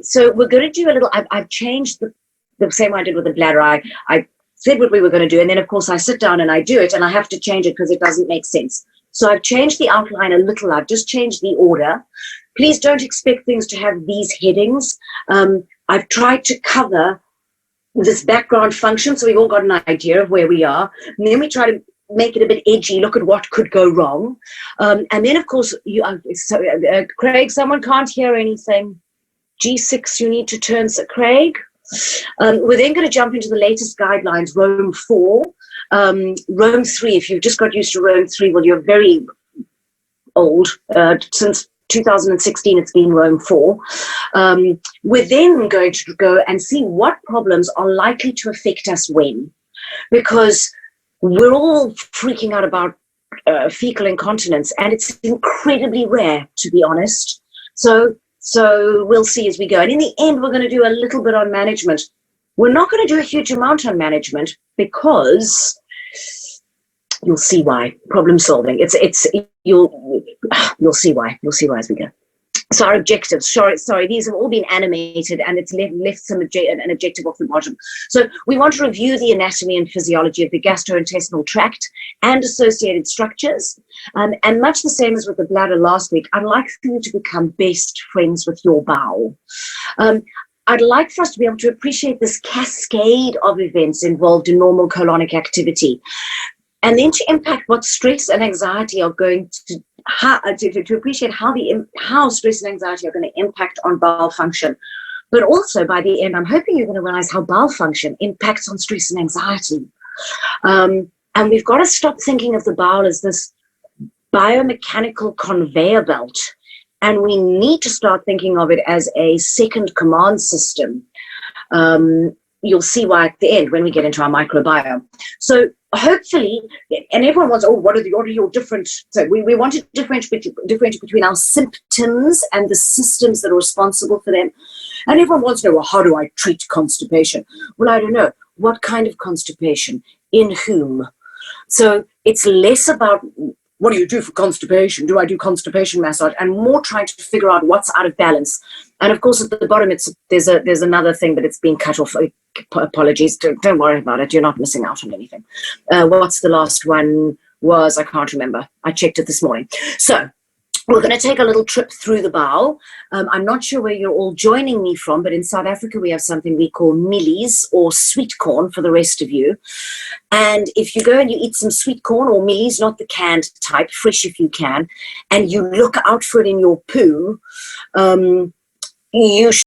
So we're going to do a little, I've changed the same way I did with the bladder. I said what we were going to do, and then of course I sit down and I do it, and I have to change it because it doesn't make sense. So I've changed the outline a little. I've just changed the order. Please don't expect things to have these headings. I've tried to cover this background function, so we've all got an idea of where we are. And then we try to make it a bit edgy, look at what could go wrong. And then, of course, Craig, someone can't hear anything. G6, you need to turn, Craig. We're then going to jump into the latest guidelines, Rome 4. Rome 3, if you've just got used to Rome 3, well, you're very old. Since 2016, it's been Rome 4. We're then going to go and see what problems are likely to affect us when, because we're all freaking out about fecal incontinence, and it's incredibly rare, to be honest. So we'll see as we go. And in the end, we're going to do a little bit on management. We're not going to do a huge amount on management because you'll see why. Problem solving. You'll see why. You'll see why as we go. So our objectives, sorry, these have all been animated, and it's left an objective off the bottom. So we want to review the anatomy and physiology of the gastrointestinal tract and associated structures. And much the same as with the bladder last week, I'd like for you to become best friends with your bowel. I'd like for us to be able to appreciate this cascade of events involved in normal colonic activity, and then to impact what stress and anxiety are going to appreciate how stress and anxiety are going to impact on bowel function. But also by the end, I'm hoping you're going to realize how bowel function impacts on stress and anxiety. And we've got to stop thinking of the bowel as this biomechanical conveyor belt. And we need to start thinking of it as a second command system. You'll see why at the end when we get into our microbiome. So hopefully, and everyone wants, what are your different, so we want to differentiate between our symptoms and the systems that are responsible for them. And everyone wants to know, well, how do I treat constipation? Well, I don't know. What kind of constipation? In whom? So it's less about what do you do for constipation? Do I do constipation massage? And more trying to figure out what's out of balance. And of course, at the bottom, there's another thing, but it's been cut off. Apologies. Don't worry about it. You're not missing out on anything. What's the last one was? I can't remember. I checked it this morning. So we're going to take a little trip through the bowel. I'm not sure where you're all joining me from, but in South Africa, we have something we call millies, or sweet corn for the rest of you. And if you go and you eat some sweet corn or millies, not the canned type, fresh if you can, and you look out for it in your poo, you should